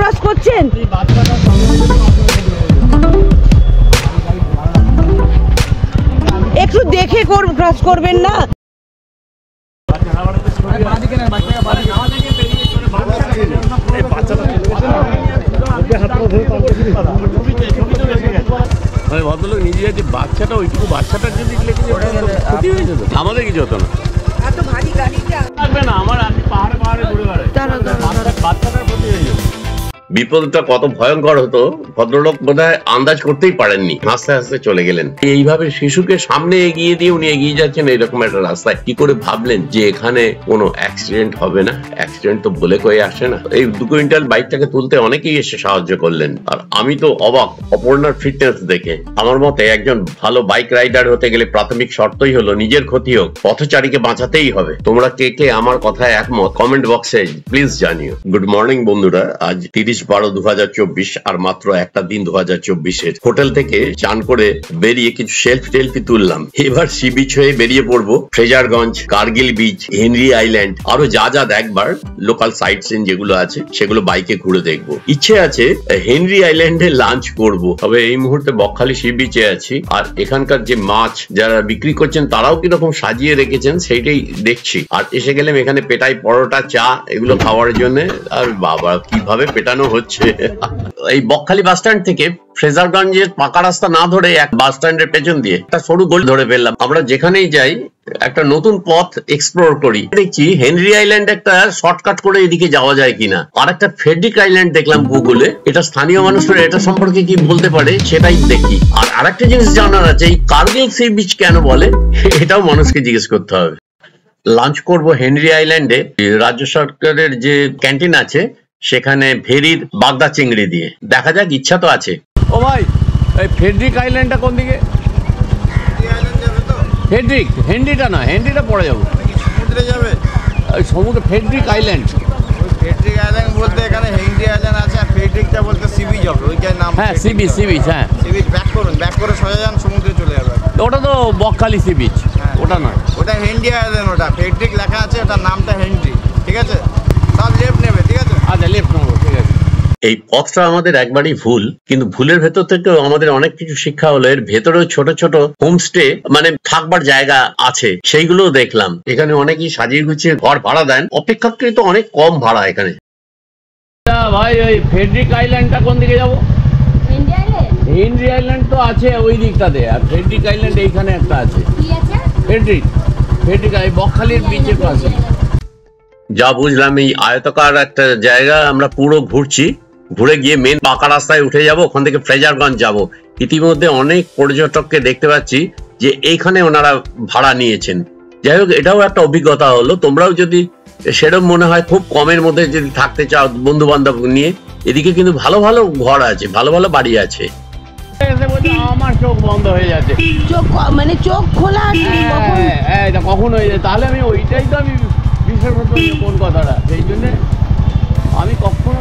Cross করছেন? একটু দেখে ক্রস করবেন না? ভদ্রলোক নিজে যাচ্ছে, বাচ্চাটা ওইটুকু বাচ্চাটার যদি ক্ষতি হয়ে যেত, আমাদের কিছু হতো না। আমার পাহাড়ে পাহাড়ে ঘুরে বেড়ায়, বাচ্চাটার ক্ষতি হয়ে যেত। বিপদটা কত ভয়ঙ্কর হতো ভদ্রলোক বোধহয় আন্দাজ করতেই পারেননি, হাসতে হাসতে চলে গেলেন। এইভাবে শিশুকে সামনে এগিয়ে দিয়ে উনি এগিয়ে যাচ্ছেন এরকম একটা রাস্তায়। কি করে ভাবলেন যে এখানে কোনো অ্যাক্সিডেন্ট হবে না? অ্যাক্সিডেন্ট তো বলে কয়ে আসে না। এই 2 কুইন্টাল বাইকটাকে তুলতে অনেকেই এসে সাহায্য করলেন। আর আমি তো অবাক অপর্ণার ফিটনেস দেখে। আমার মতে একজন ভালো বাইক রাইডার হতে গেলে প্রাথমিক শর্তই হলো নিজের ক্ষতি হোক, পথচারীকে বাঁচাতেই হবে। তোমরা কে কে আমার কথায় একমত কমেন্ট বক্সে প্লিজ জানিও। গুড মর্নিং বন্ধুরা, আজ 30/12/2024 আর মাত্র একটা দিন 2024-এর। হোটেল থেকে চান করে বেরিয়ে কিছু সেলফি তুললাম। এবার সি বিচ হয়ে বেরিয়ে পড়বো Fraserganj, Kargil beach, Henry island, আরো যা দেখবার লোকাল সাইট সিন যেগুলো আছে সেগুলো বাইকে ঘুরে দেখবো। ইচ্ছে আছে হেনরি আইল্যান্ডে লাঞ্চ করব, তবে এই মুহূর্তে বকখালি সি বিচে আছি। আর এখানকার যে মাছ যারা বিক্রি করছেন তারাও কিরকম সাজিয়ে রেখেছেন সেইটাই দেখছি। আর এসে গেলাম এখানে পেটাই পরোটা, চা এগুলো খাওয়ার জন্য। আর বাবা কিভাবে পেটানো হচ্ছে। এই বকখালি বাস স্ট্যান্ড থেকে ফ্রেজারগঞ্জের পাকা রাস্তা না ধরে এক বাস স্ট্যান্ডের পেছন দিয়ে একটা সরু গলি ধরে ফেললাম। আমরা যেখানেই যাই একটা নতুন পথ এক্সপ্লোর করি। দেখছি হেনরি আইল্যান্ড একটা শর্টকাট করে এদিকে যাওয়া যায় কিনা। আর একটা ফেডরিক আইল্যান্ড দেখলাম গুগলে। এটা স্থানীয় মানুষরা এটা সম্পর্কে কি বলতে পারে সেটাই দেখি। আর আরেকটা জিনিস জানার আছে, এই কার্গিল সি বিচ কেন বলে এটাও মানুষকে জিজ্ঞেস করতে হবে। লাঞ্চ করব হেনরি আইল্যান্ডে। রাজ্য সরকারের যে ক্যান্টিন আছে সেখানে ভেরির বাগদা চিংড়ি দিয়ে। দেখা যাক, ইচ্ছা তো আছে। ও ভাই, এই ফেডরিক আইল্যান্ডটা কোন দিকে? ফেডরিক, হেনরিটা না, হেনরিটা পরে যাবো। সমুদ্রে যাবে? ওই সমুদ্র, ফেডরিক আইল্যান্ড। ফেডরিক আইল্যান্ড বলতে এখানে হেনরি আইল্যান্ড আছে, আর ফেডরিকটা বলতে সি বিচ হবে। ওইটার নাম হ্যাঁ সি বিচ, হ্যাঁ সি বিচ। ব্যাক করে সোজা যান, সমুদ্রে চলে যাবে। ওটা তো বকখালি সি বিচ, ওটা নয়। ওটা হেনরি আইল্যান্ড, ওটা ফেডরিক লেখা আছে, ওটার নামটা হেনরি। ঠিক আছে, সব লেফট নেবে। ঠিক আছে, আচ্ছা লেফট নেবো, ঠিক আছে। এই পথটা আমাদের একবারই ভুল, কিন্তু ভুলের ভেতর থেকেও আমাদের অনেক কিছু শিক্ষা হলো। এর ভেতরেও ছোট ছোট হোমস্টে মানে থাকবার জায়গা আছে, সেইগুলোও দেখলাম। এখানে অনেকেই সাজিয়ে গুছিয়ে ঘর ভাড়া দেন, অপেক্ষাকৃত অনেক কম ভাড়া এখানে। ভাই ওই ফেডরিক আইল্যান্ডটা কোন দিকে যাবো? হেনরি আইল্যান্ড তো আছে ওই দিকটাতে, আর ফেডরিক আইল্যান্ড এইখানে একটা আছে। ফেডরিক বকখালির বিচের পাশে। যা বুঝলাম এই আয়তাকার একটা জায়গা আমরা পুরো ঘুরছি, ঘুরে গিয়ে মেন পাকা রাস্তায় উঠে যাব, ওখান থেকে ফ্রেজারগঞ্জ যাব। ইতিমধ্যে অনেক পর্যটককে দেখতে পাচ্ছি যে এইখানে ওনারা ভাড়া নিয়েছেন। যাই হোক, এটাও একটা অভিজ্ঞতা হলো। তোমরাও যদি সেরকম মনে হয় খুব কমের মধ্যে যদি থাকতে চাও বন্ধু বান্ধব নিয়ে, এদিকে কিন্তু ভালো ভালো ঘর আছে, ভালো ভালো বাড়ি আছে। আমার চোখ বন্ধ হয়ে যাচ্ছে, চোখ মানে চোখ খোলা কখন হয়ে যায়। তাহলে আমি ওইটাই তো আমি বিশেষ কোন কথাটা, সেই জন্য আমি কখনো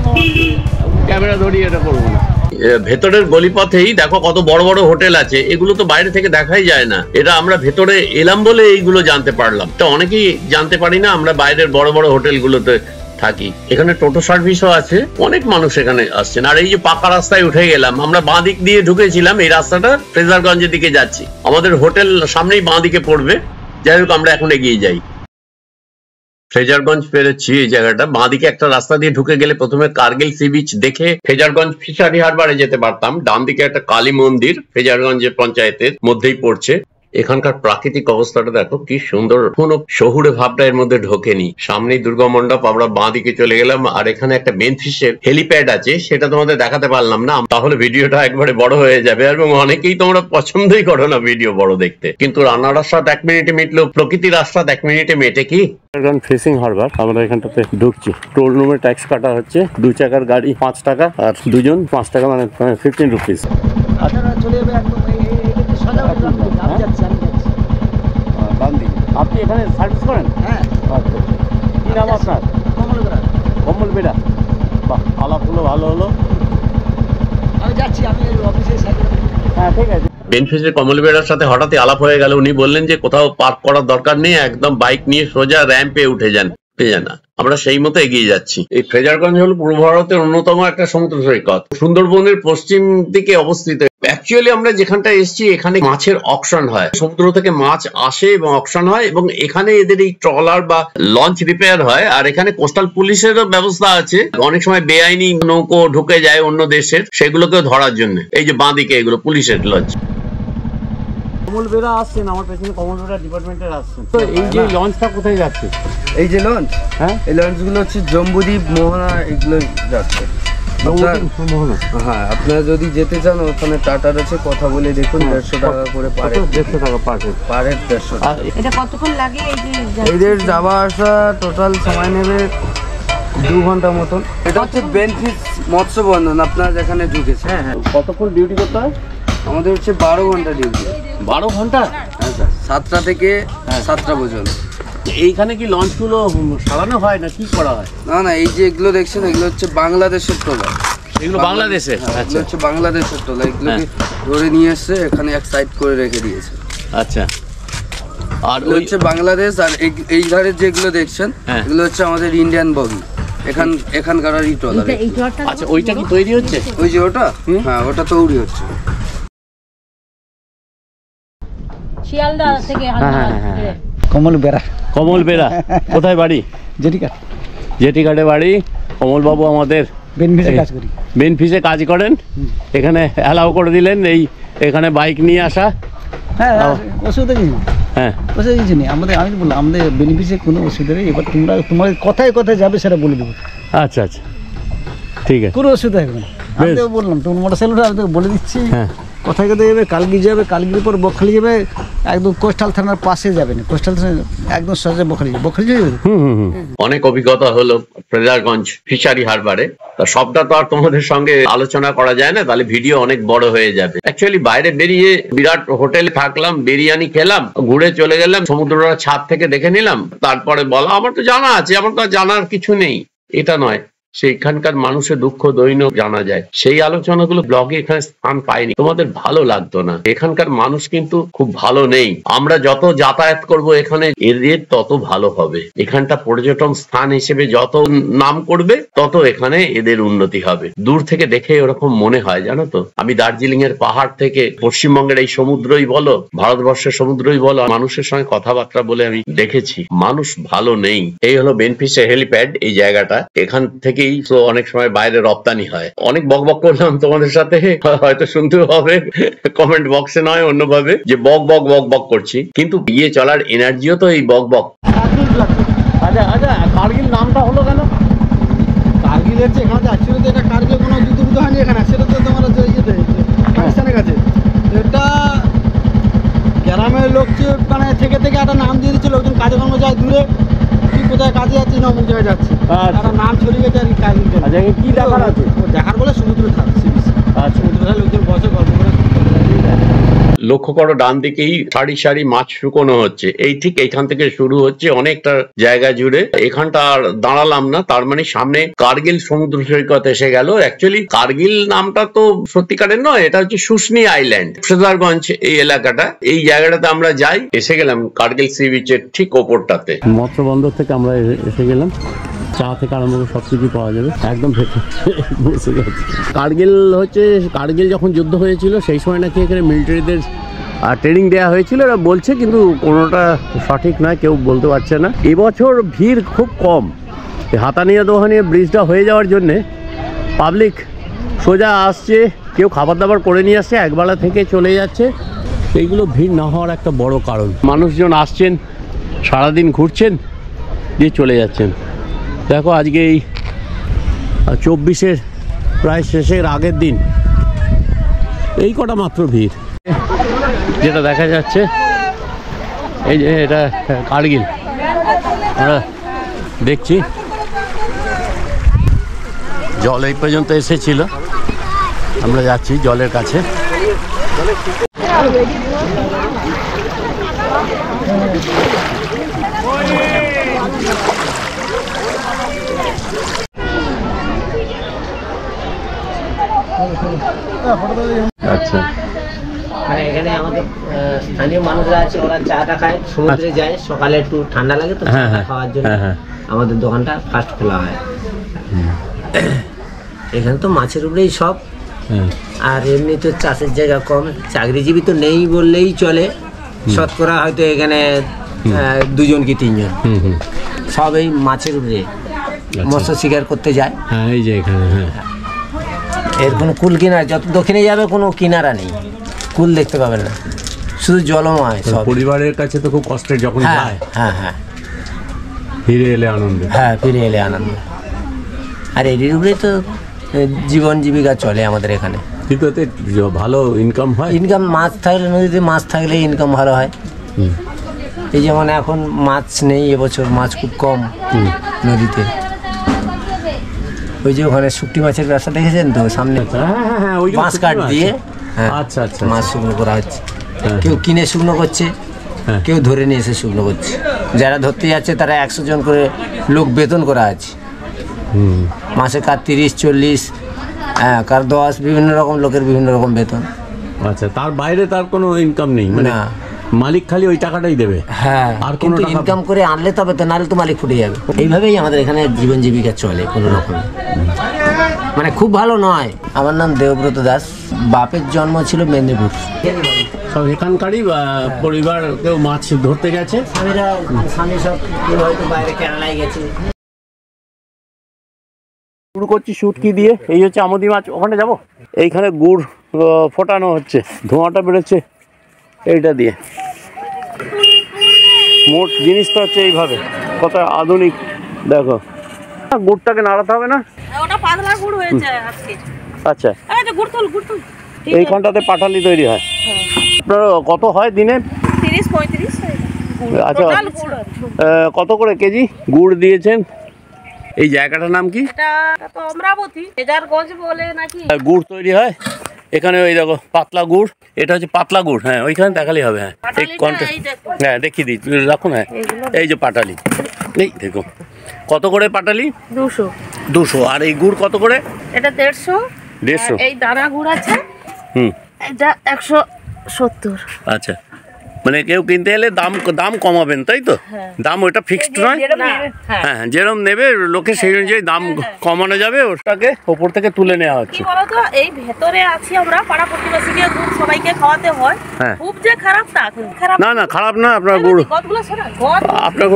ক্যামেরা ধরিয়ে এটা করবো না। ভেতরের গলিপথেই দেখো কত বড় বড় হোটেল আছে, এগুলো তো বাইরে থেকে দেখাই যায় না। এটা আমরা ভেতরে এলাম বলে এইগুলো জানতে পারলাম। তো অনেকেই জানতে পারি না আমরা বাইরের বড় বড় হোটেলগুলোতে থাকি। এখানে টোটো সার্ভিসও আছে, অনেক মানুষ এখানে আসছেন। আর এই যে পাকা রাস্তায় উঠে গেলাম, আমরা বাঁ দিক দিয়ে ঢুকেছিলাম, এই রাস্তাটা ফ্রেজারগঞ্জের দিকে যাচ্ছি। আমাদের হোটেল সামনেই বাঁ দিকে পড়বে। যাই হোক, আমরা এখন এগিয়ে যাই। ফ্রেজারগঞ্জ পেরেছি এই জায়গাটা। বাঁদিকে একটা রাস্তা দিয়ে ঢুকে গেলে প্রথমে কার্গিল সি বিচ দেখে ফ্রেজারগঞ্জ ফিশারি হারবারে যেতে পারতাম। ডান দিকে একটা কালী মন্দির ফ্রেজারগঞ্জের পঞ্চায়েতের মধ্যেই পড়ছে। এখানকার প্রাকৃতিক অবস্থাটা দেখো কি সুন্দর, কোনো শহুরে ভাবটা এর মধ্যে ঢোকেনি। সামনেই দুর্গা মণ্ডপ, আমরা বাঁ দিকে চলে গেলাম। আর এখানে একটা মেনফিশের হেলিপ্যাড আছে, সেটা তোমাদের দেখাতে পারলাম না, তাহলে ভিডিওটা একবারে বড় হয়ে যাবে। এবং অনেকেই তোমরা পছন্দই করো না ভিডিও বড় দেখতে, কিন্তু রান্নার স্বাদ 1 মিনিটে মিটলেও প্রকৃতির স্বাদ 1 মিনিটে মেটে কি? ফিশিং হারবার, আমরা এখানটাতে ঢুকছি। টোল রুমে ট্যাক্স কাটা হচ্ছে। 2 চাকার গাড়ি 5 টাকা, আর 2 জন 5 টাকা, মানে 15 রুপিস। আপনি এখানে সার্ভিস করেন? হ্যাঁ। আচ্ছা, কি নাম আপনার? কমল বেড়া। বাহ, আলাপগুলো ভালো হলো। আমি যাচ্ছি, আমি অফিসে। হ্যাঁ ঠিক আছে। বেনফিসের কমল বেড়ার সাথে হঠাৎই আলাপ হয়ে গেল। উনি বললেন যে কোথাও পার্ক করার দরকার নেই, একদম বাইক নিয়ে সোজা র্যাম্পে উঠে যান। আমরা সেই মতো এগিয়ে যাচ্ছি। এই ফ্রেজারগঞ্জ হলো পূর্ব ভারতের অন্যতম একটা সমুদ্র সৈকত, সুন্দরবনের পশ্চিম দিকে অবস্থিত। অ্যাকচুয়ালি আমরা যেখানটা এসেছি এখানে মাছের অকশন হয়, সমুদ্র থেকে মাছ আসে এবং অকশন হয়, এবং এখানে এদের এই ট্রলার বা লঞ্চ রিপেয়ার হয়। আর এখানে কোস্টাল পুলিশেরও ব্যবস্থা আছে, অনেক সময় বেআইনি নৌকো ঢুকে যায় অন্য দেশের, সেগুলোকে ধরার জন্য এই যে বাঁদিকে এগুলো পুলিশের লঞ্চ। কমল বেরা আসছেন, আমার পেছনে কমল বেরা ডিপার্টমেন্টের আসছেন। তো এই যে লঞ্চটা কোথায় যাচ্ছে? এই যে লঞ্চ, হ্যাঁ এই লঞ্চগুলো হচ্ছে জম্বুদ্বীপ, মোহনা, এগুলো যাচ্ছে। হ্যাঁ, আপনারা যদি যেতে চান ওখানে টাটার আছে, কথা বলে দেখুন। 150 টাকা করে পারে, 150 টাকা পার হেড। 150 টাকা। এটা কতক্ষণ লাগে এই যে এদের যাওয়া আসা টোটাল সময় নেবে 2 ঘন্টা মতন। এটা হচ্ছে বেনফিস মৎস্য বন্ধন, আপনারা যেখানে ঢুকেছে। হ্যাঁ হ্যাঁ। কতক্ষণ ডিউটি করতে হয়? আমাদের হচ্ছে 12 ঘন্টা ডিউটি। 12 ঘন্টা? হ্যাঁ স্যার, 7টা থেকে 7টা পর্যন্ত। এইখানে কি লঞ্চগুলো সারানো হয় না কি করা হয়? না না, এই যে এগুলো দেখছেন এগুলো হচ্ছে বাংলাদেশের ট্রলার। এগুলো বাংলাদেশে? এগুলো হচ্ছে বাংলাদেশের ট্রলার। এগুলোকে ধরে নিয়ে এসছে, এখানে এক সাইড করে রেখে দিয়েছে। আচ্ছা। আর এগুলো হচ্ছে বাংলাদেশ। আর এই ধারে যেগুলো দেখছেন এগুলো হচ্ছে আমাদের ইন্ডিয়ান বগি, এখানকার ট্রলার। আচ্ছা, ওইটা কি তৈরি হচ্ছে? ওই যে ওটা, হ্যাঁ ওটা তৈরি হচ্ছে। শিয়ালদা থেকে কমল বেরা। কমল বেরা কোথায় বাড়ি? জেটিকাট। জেটিকাটে বাড়ি। কমল বাবু আমাদের বেনফিসে কাজ করি। বেনফিসে কাজ করেন। এখানে অ্যালাউ করে দিলেন এই এখানে বাইক নিয়ে আসা। হ্যাঁ, অসুবিধা কিছু নেই। হ্যাঁ, অসুবিধা কিছু নেই। আমি তো বললাম আমাদের বেনিফিসে কোনো অসুবিধা নেই। এবার তোমার কোথায় কোথায় যাবে সেটা বলে দেবো। আচ্ছা আচ্ছা, ঠিক আছে, কোনো অসুবিধা হবে না। আমি তো বললাম তোমার মোটরসাইকেলটা আমি তো বলে দিচ্ছি কোথায় কোথায় যাবে। কালগির যাবে, কালগির পর বকখালি যাবে, একদম কোস্টাল থানার পাশে যাবে না, কোস্টাল থানা একদম সহজে বকখালি যাবে। বকখালি যাবে। অনেক অভিজ্ঞতা হলো ফ্রেজারগঞ্জ ফিশারি হারবারে। তা সবটা তো আর তোমাদের সঙ্গে আলোচনা করা যায় না, তাহলে ভিডিও অনেক বড় হয়ে যাবে। অ্যাকচুয়ালি বাইরে বেরিয়ে বিরাট হোটেলে থাকলাম, বিরিয়ানি খেলাম, ঘুরে চলে গেলাম, সমুদ্রটা ছাদ থেকে দেখে নিলাম। তারপরে বলা আমার তো জানা আছে, আমার তো জানার কিছু নেই এটা নয়, সেইখানকার মানুষের দুঃখ দৈন্য জানা যায়। সেই আলোচনাগুলো ব্লগে এখানে স্থান পায়নি, তোমাদের ভালো লাগতো না। এখানকার মানুষ কিন্তু খুব ভালো নেই। আমরা যত যাতায়াত করব এখানে এদের তত ভালো হবে। এখানটা পর্যটন স্থান হিসেবে যত নাম করবে তত এখানে এদের উন্নতি হবে। দূর থেকে দেখে ওরকম মনে হয়, জানো তো। আমি দার্জিলিং এর পাহাড় থেকে পশ্চিমবঙ্গের এই সমুদ্রই বলো, ভারতবর্ষের সমুদ্রই বলো, মানুষের সঙ্গে কথাবার্তা বলে আমি দেখেছি মানুষ ভালো নেই। এই হলো বেনফিসে হেলিপ্যাড, এই জায়গাটা। এখান থেকে অনেক সময় বাইরে রপ্তানি হয়। অনেক বক বক করলাম তোমাদের সাথে, হয়তো শুনতেও হবে কমেন্ট বক্সে নয় অন্যভাবে যে বক বক বক বক করছি, কিন্তু বিয়ে চলার এনার্জিও তো এই বক বক। আচ্ছা আচ্ছা, কার্গিল নামটা হলো কেন? কার্গিল হচ্ছে এখানে অ্যাকচুয়ালি এটা কার্গিল কোনো যুদ্ধ হয়নি এখানে, সেটা তো তোমার ইয়েতে পাকিস্তানের কাছে। এটা গ্রামের লোক মানে থেকে থেকে একটা নাম দিয়ে দিচ্ছে, লোকজন কাজে কর্ম যায় দূরে, কোথায় কাজে যাচ্ছে না অমুক জায়গায় যাচ্ছে, একটা নাম ছড়িয়ে গেছে আর কি কার্গিল। আচ্ছা, কি দেখার আছে? দেখার বলে সমুদ্র ধার, সমুদ্র ধার লোকজন বসে গল্প করে। লক্ষ্য করো ডান দিকেই সারি সারি মাছ শুকনো হচ্ছে, এই ঠিক এইখান থেকে শুরু হচ্ছে অনেকটা জায়গা জুড়ে। এখানটা আর দাঁড়ালাম না, তার মানে সামনে কার্গিল সমুদ্র সৈকত এসে গেল। অ্যাকচুয়ালি কার্গিল নামটা তো সত্যিকারের নয়, এটা হচ্ছে শুশনি আইল্যান্ড, ফ্রেজারগঞ্জ এই এলাকাটা। এই জায়গাটাতে আমরা যাই, এসে গেলাম কার্গিল সি বিচের ঠিক ওপরটাতে। মৎস্য বন্দর থেকে আমরা এসে গেলাম, চা থেকে আরম্ভ করে সবকিছু পাওয়া যাবে একদম বসে যাচ্ছে। কার্গিল হচ্ছে, কার্গিল যখন যুদ্ধ হয়েছিল সেই সময় নাকি এখানে মিলিটারিদের ট্রেনিং দেওয়া হয়েছিল এরা বলছে, কিন্তু কোনোটা সঠিক নয়, কেউ বলতে পারছে না। এবছর ভিড় খুব কম, হাতানিয়া দোহানিয়া ব্রিজটা হয়ে যাওয়ার জন্যে পাবলিক সোজা আসছে, কেউ খাবার দাবার করে নিয়ে আসছে, একবেলা থেকে চলে যাচ্ছে। এইগুলো ভিড় না হওয়ার একটা বড় কারণ। মানুষজন আসছেন, সারাদিন ঘুরছেন, দিয়ে চলে যাচ্ছেন। দেখো আজকে এই 24-এর প্রায় শেষের আগের দিন, এই কটা মাত্র ভিড়। যেটা দেখা যাচ্ছে এই যে এটা কার্গিল, আমরা দেখছি জল এই পর্যন্ত এসেছিল, আমরা যাচ্ছি জলের কাছে। আচ্ছা, এখানে আমাদের স্থানীয় মানুষরা আছে, ওরা চাটা খায়, সমুদ্রে যায়, সকালে একটু ঠান্ডা লাগে তো চাটা খাওয়ার জন্য আমাদের দোকানটা ফার্স্ট খোলা হয়। এখানে তো মাছের উপরেই সব, আর এমনি তো চাষের জায়গা কম, চাকরিজীবী তো নেই বললেই চলে, শতকরা হয়তো এখানে 2 জন কি 3 জন, সব এই মাছের উপরে মৎস্য শিকার করতে যায়। এই যে এখানে এর কোনো কুল কিনারা, যত দক্ষিণে যাবে কোনো কিনারা নেই, কুল দেখতে পাবেন না, শুধু জলময় সব। পরিবারের কাছে তো খুব কষ্টের যখন যায়, হ্যাঁ ফিরে এলে আনন্দ, ফিরে এলে আনন্দ। আর এর উপরে তো জীবন জীবিকা চলে আমাদের এখানে। কিন্তু এতে ভালো ইনকাম হয়। ইনকাম মাছ থাকলে, নদীতে মাছ থাকলে ইনকাম ভালো হয়। এই যেমন এখন মাছ নেই, এবছর মাছ খুব কম নদীতে। ওই যে ওখানে শুকটি মাছের ব্যবসা দেখেছেন তো সামনে, মাছ কাঠ দিয়ে মাছ শুকনো করা হচ্ছে, কেউ কিনে শুকনো করছে, কেউ ধরে নিয়ে এসে শুকনো করছে। যারা ধরতে যাচ্ছে তারা 100 জন করে লোক বেতন করা আছে, মাসে কার 30-40, কার 10, বিভিন্ন রকম লোকের বিভিন্ন রকম বেতন। আচ্ছা, তার বাইরে তার কোনো ইনকাম নেই, মানে মালিক খালি ওই টাকাটাই দেবে। আর কোনো ইনকাম করে আনলে তবে তো, নাহলে তো মালিক ফুটে যাবে। এইভাবেই আমাদের এখানে জীবন জীবিকা চলে কোনো রকম, মানে খুব ভালো নয়। আমার নাম দেবব্রত দাস, বাপের জন্ম ছিল মেদিনীপুর। সব এখানকারই পরিবার, কেউ মাছ ধরতে গেছে, স্বামী সব হয়তো বাইরে কেরালায় গেছে। শুরু করছি শুটকি দিয়ে। এই হচ্ছে আমোদি মাছ, ওখানে যাব। এইখানে গুড় ফোটানো হচ্ছে, ধোঁয়াটা বেরোচ্ছে এইটা দিয়ে। মোট জিনিসটা হচ্ছে এইভাবে, কত আধুনিক দেখো। গুড়টাকে নাড়াতে হবে না, ওটা পাতলা গুড় হয়েছে আজকে। আচ্ছা, এই যে গুড় তুল। এইখানটাতে পাটালি তৈরি হয়। আপনার কত হয় দিনে? 30-35। আচ্ছা, কত করে কেজি গুড় দিয়েছেন? এই জায়গাটার নাম কি? এটা তো অমরাবতী, হেজারগঞ্জ বলে নাকি। গুড় তৈরি হয় এখানে, ওই দেখো পাতলা গুড়, এটা হচ্ছে পাতলা গুড়। ওইখানে দেখালেই হবে। এই দেখিয়ে দিই, রাখুন। এই যে পাটালি, এই দেখো কত করে পাটালি? 200। আর এই গুড় কত করে? এটা 150। এই দানা গুড় আছে, এটা 170। আচ্ছা, মানে কেউ কিনতে এলে দাম কমাবেন, তাই তো? দাম ওটা ফিক্সড নয়, যেরকম নেবে লোকে সেই অনুযায়ী দাম কমানো যাবে, ওটাকে ওপর থেকে তুলে নেওয়া হচ্ছে। কি বলতো, এই ভেতরে আছি আমরা, পাড়া প্রতিবেশীকে গুড় সবাইকে খাওয়াতে হয়। খুব যে খারাপ তা খারাপ না, খারাপ না। আপনার গুড়, আপনার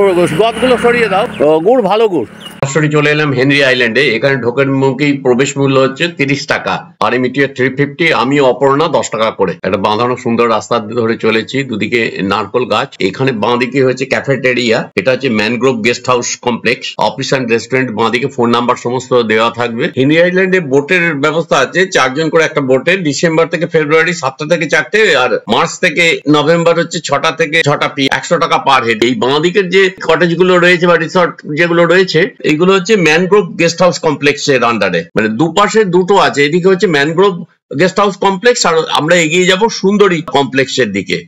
গদগুলো সরিয়ে দাও, গুড় ভালো গুড়। সরাসরি চলে এলাম হেনরি আইল্যান্ডে। এখানে ঢোকার মুখেই প্রবেশ মূল্য হচ্ছে 30 টাকা, আর মিটিয়ে 350। আমি অপর্ণা 10 টাকা করে। একটা বাঁধানো সুন্দর রাস্তা ধরে চলেছি, দুদিকে নারকল গাছ। এখানে বাঁদিকে হচ্ছে ক্যাফেটেরিয়া, এটা হচ্ছে mangrove guest house complex, office and restaurant. বাঁদিকে ফোন নাম্বার সমস্ত দেওয়া থাকবে। হেনরি আইল্যান্ডে বোটের ব্যবস্থা আছে, 4 জন করে একটা বোটে। ডিসেম্বর থেকে ফেব্রুয়ারি 7টা থেকে 4টে, আর মার্চ থেকে নভেম্বর হচ্ছে 6টা থেকে 6টা পি, 100 টাকা পার হেড। এই বাঁদিকের যে কটেজ গুলো রয়েছে বা রিসর্ট যেগুলো রয়েছে, এইগুলো হচ্ছে ম্যানগ্রোভ গেস্ট হাউস কমপ্লেক্সের আন্ডারে। মানে দুপাশে দুটো আছে, এদিকে হচ্ছে ম্যানগ্রোভ গেস্ট হাউস কমপ্লেক্স, আর আমরা এগিয়ে যাব সুন্দরী কমপ্লেক্সের দিকে।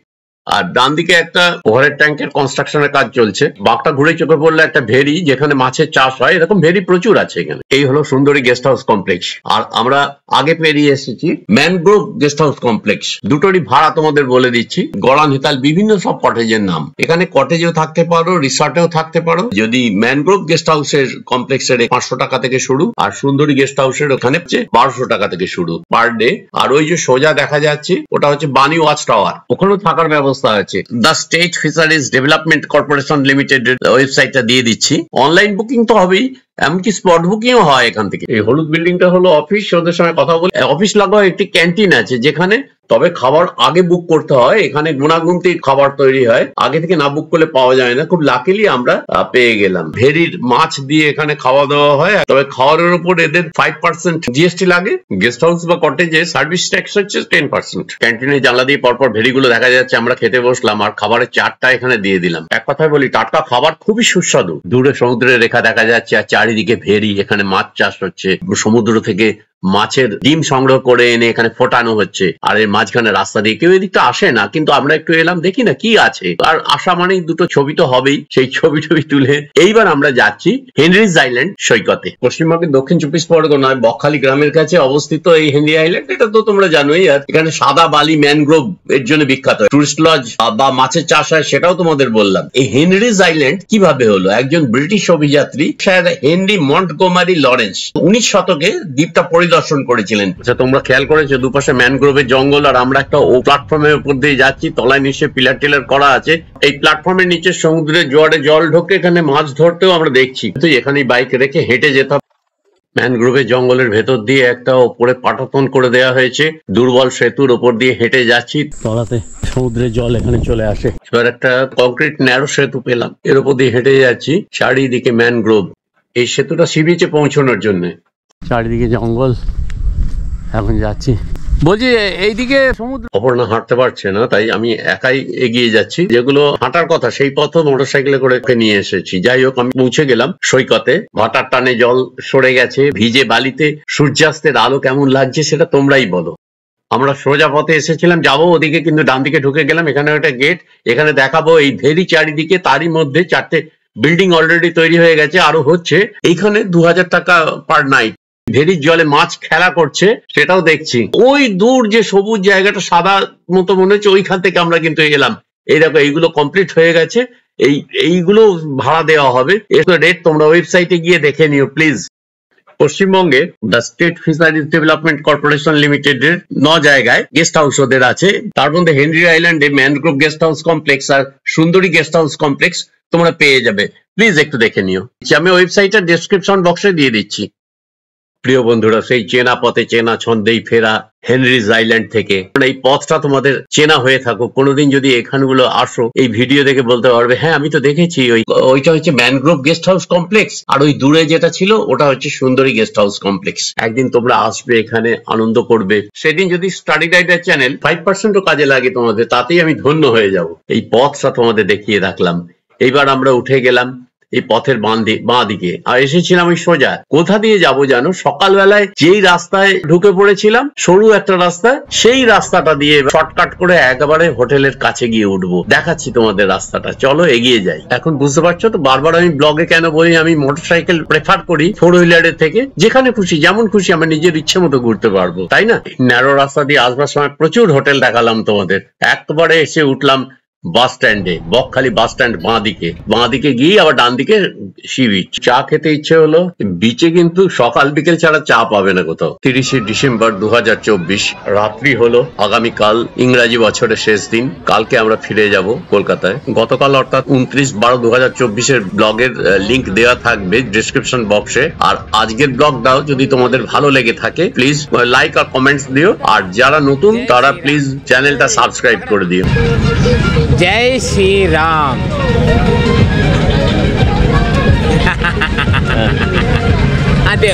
আর ডান দিকে একটা ওভারের ট্যাঙ্কের কনস্ট্রাকশনের কাজ চলছে। বাঘটা ঘুরে চোখে পড়লে একটা ভেরি, যেখানে মাছের চাষ হয়। এরকম ভেরি প্রচুর আছে এখানে। এই হলো সুন্দরী গেস্ট হাউস কমপ্লেক্স। আর আমরা আগে পেরিয়ে এসেছি ম্যানগ্রোভ গেস্ট হাউস কমপ্লেক্স। দুটোরই ভাড়া তোমাদের বলে দিচ্ছি। গড়ান হেতাল বিভিন্ন সব কটেজের নাম। এখানে কটেজেও থাকতে পারো, রিসর্টেও থাকতে পারো। যদি ম্যানগ্রোভ গেস্ট হাউসের কমপ্লেক্সের 500 টাকা থেকে শুরু, আর সুন্দরী গেস্ট হাউসের ওখানে 1200 টাকা থেকে শুরু পার ডে। আর ওই যে সোজা দেখা যাচ্ছে, ওটা হচ্ছে বানি ওয়াচ টাওয়ার, ওখানেও থাকার ব্যবস্থা আছে। The state fisheries development corporation limited ওয়েবসাইটটা দিয়ে দিচ্ছি। অনলাইন বুকিং তো হবেই, এমনকি স্পট বুকিংও হয় এখান থেকে। এই হলুদ বিল্ডিংটা হলো অফিস। ওদের সঙ্গে কথা বলে, অফিস লাগা একটি ক্যান্টিন আছে যেখানে, তবে খাবার আগে বুক করতে হয়। এখানে গুণাগুনতি খাবার তৈরি হয়, আগে থেকে না বুক করলে পাওয়া যায় না। খুব লাকিলি আমরা পেয়ে গেলাম। ভেরির মাছ দিয়ে এখানে খাওয়া দাওয়া হয়, তবে খাওয়ারের উপর এদের 5% জিএসটি লাগে। গেস্ট হাউস বা কটেজে সার্ভিস ট্যাক্স হচ্ছে 10%। ক্যান্টিনে জানলা দিয়ে পরপর ভেরিগুলো দেখা যাচ্ছে। আমরা খেতে বসলাম, আর খাবারের চারটা এখানে দিয়ে দিলাম। এক কথায় বলি, টাটকা খাবার খুবই সুস্বাদু। দূরে সমুদ্রের রেখা দেখা যাচ্ছে, আর চারিদিকে ভেরি, এখানে মাছ চাষ হচ্ছে। সমুদ্র থেকে মাছের ডিম সংগ্রহ করে এনে এখানে ফোটানো হচ্ছে, আর এর মাঝখানে রাস্তা দিয়ে কেউ এদিকটা আসে না, কিন্তু আমরা একটু এলাম দেখি না কি আছে, আর আসা মানেই দুটো ছবি তো হবেই, সেই ছবি তুলে এইবার আমরা যাচ্ছি হেনরিজ আইল্যান্ড সৈকতে। পশ্চিমবঙ্গের দক্ষিণ 24 পরগনায় বকখালি গ্রামের কাছে অবস্থিত এই হেনরি আইল্যান্ড, এটা তো তোমরা জানোই। আর এখানে সাদা বালি ম্যানগ্রোভ এর জন্য বিখ্যাত, টুরিস্ট লজ বা মাছের চাষ হয় সেটাও তোমাদের বললাম। এই হেনরিজ আইল্যান্ড কিভাবে হলো, একজন ব্রিটিশ অভিযাত্রী স্যার হেনরি মন্টগোমারি লরেন্স 19 শতকে দ্বীপটা পরিদর্শন করেছিলেন। আচ্ছা, তোমরা খেয়াল করেছো দুপাশে ম্যানগ্রোভের জঙ্গল, আর আমরা একটা প্ল্যাটফর্মের উপর দিয়ে যাচ্ছি, তলায় নিচে পিলার টিলার করা আছে। এই প্ল্যাটফর্মের নিচে সমুদ্রের জোয়ারে জল ঢোকে, এখানে মাছ ধরতেও আমরা দেখছি, তো এখানেই বাইক রেখে হেঁটে যেতাম। ম্যানগ্রোভের জঙ্গলের ভেতর দিয়ে একটা ওপরে পাটাতন করে দেওয়া হয়েছে, দুর্বল সেতুর ওপর দিয়ে হেঁটে যাচ্ছি, তলাতে সমুদ্রের জল এখানে চলে আসে। এবার একটা কংক্রিট ন্যারো সেতু পেলাম, এর উপর দিয়ে হেঁটে যাচ্ছি, চারিদিকে ম্যানগ্রোভ। এই সেতুটা সি বিচে পৌঁছানোর জন্য, চারিদিকে জঙ্গল। এখন যাচ্ছি, বলছি এইদিকে সমুদ্র। অপর্ণা হাঁটতে পারছে না, তাই আমি একাই এগিয়ে যাচ্ছি। যেগুলো হাঁটার কথা সেই পথ মোটরসাইকেলে করে নিয়ে এসেছি। যাই হোক, আমি পৌঁছে গেলাম সৈকতে। ভাটার টানে জল সরে গেছে, ভিজে বালিতে সূর্যাস্তের আলো কেমন লাগছে সেটা তোমরাই বলো। আমরা সোজা পথে এসেছিলাম, যাবো ওদিকে, কিন্তু ডান দিকে ঢুকে গেলাম। এখানে একটা গেট, এখানে দেখাবো এই ভেরি চারিদিকে, তারই মধ্যে 4টে বিল্ডিং অলরেডি তৈরি হয়ে গেছে, আরো হচ্ছে। এইখানে 2000 টাকা পার নাইট। ভেরির জলে মাছ খেলা করছে সেটাও দেখছি। ওই দূর যে সবুজ জায়গাটা সাদা মতো মনে হচ্ছে, ওইখান থেকে আমরা কিন্তু এলাম। এই দেখো, এইগুলো কমপ্লিট হয়ে গেছে, এইগুলো ভাড়া দেওয়া হবে। এর রেট তোমরা ওয়েবসাইটে গিয়ে দেখে নিও প্লিজ। পশ্চিমবঙ্গে the state fisheries development corporation limited এর 9 জায়গায় গেস্ট হাউস ওদের আছে। তার মধ্যে হেনরি আইল্যান্ডে ম্যানগ্রোভ গেস্ট হাউস কমপ্লেক্স আর সুন্দরী গেস্ট হাউস কমপ্লেক্স তোমরা পেয়ে যাবে। প্লিজ একটু দেখে নিও, আমি ওয়েবসাইটের ডেসক্রিপশন বক্সে দিয়ে দিচ্ছি। প্রিয় বন্ধুরা, সেই চেনা পথে চেনা ছন্দেই ফেরা হেনরিজ আইল্যান্ড থেকে। এই পথটা তোমাদের চেনা হয়ে থাকুক, কোনোদিন যদি এখানগুলো আসো, এই ভিডিও দেখে বলতে পারবে হ্যাঁ আমি তো দেখেছি, ওইটা হচ্ছে ম্যানগ্রোভ গেস্ট হাউস কমপ্লেক্স, আর ওই দূরে যেটা ছিল ওটা হচ্ছে সুন্দরী গেস্ট হাউস কমপ্লেক্স। একদিন তোমরা আসবে, এখানে আনন্দ করবে। সেদিন যদি স্টাডি গাইডের চ্যানেল 5%ও কাজে লাগে তোমাদের, তাতেই আমি ধন্য হয়ে যাব। এই পথটা তোমাদের দেখিয়ে রাখলাম। এইবার আমরা উঠে গেলাম এই পথের বাঁ দিকে, আর এসেছিলাম ওই সোজা। কোথা দিয়ে যাবো জানো? সকালবেলায় যেই রাস্তায় ঢুকে পড়েছিলাম, সরু একটা রাস্তা, সেই রাস্তাটা দিয়ে শর্টকাট করে একেবারে হোটেলের কাছে গিয়ে উঠবো। দেখাচ্ছি তোমাদের রাস্তাটা, চলো এগিয়ে যাই। এখন বুঝতে পারছো তো বারবার আমি ব্লগে কেন বলি আমি মোটরসাইকেল প্রেফার করি 4 হুইলারের থেকে। যেখানে খুশি যেমন খুশি আমার নিজের ইচ্ছে মতো ঘুরতে পারবো, তাই না? ন্যারো রাস্তা দিয়ে আসবার সময় প্রচুর হোটেল দেখালাম তোমাদের। একবারে এসে উঠলাম বাস স্ট্যান্ডে, বকখালি বাস স্ট্যান্ড বাঁ দিকে গিয়ে আবার ডান দিকে সি বিচ। চা খেতে ইচ্ছে হলো, বিচে কিন্তু সকাল বিকেল ছাড়া চা পাবে না কোথাও। 30শে ডিসেম্বর 2024 রাত্রি হলো। আগামীকাল ইংরাজি বছরের শেষ দিন, কালকে আমরা ফিরে যাব কলকাতায়। গতকাল অর্থাৎ 29/12/2024 ব্লগের লিংক দেওয়া থাকবে ডিসক্রিপশন বক্সে। আর আজকের ব্লগটাও যদি তোমাদের ভালো লেগে থাকে প্লিজ লাইক আর কমেন্টস দিও, আর যারা নতুন তারা প্লিজ চ্যানেলটা সাবস্ক্রাইব করে দিও। जय श्री राम। आते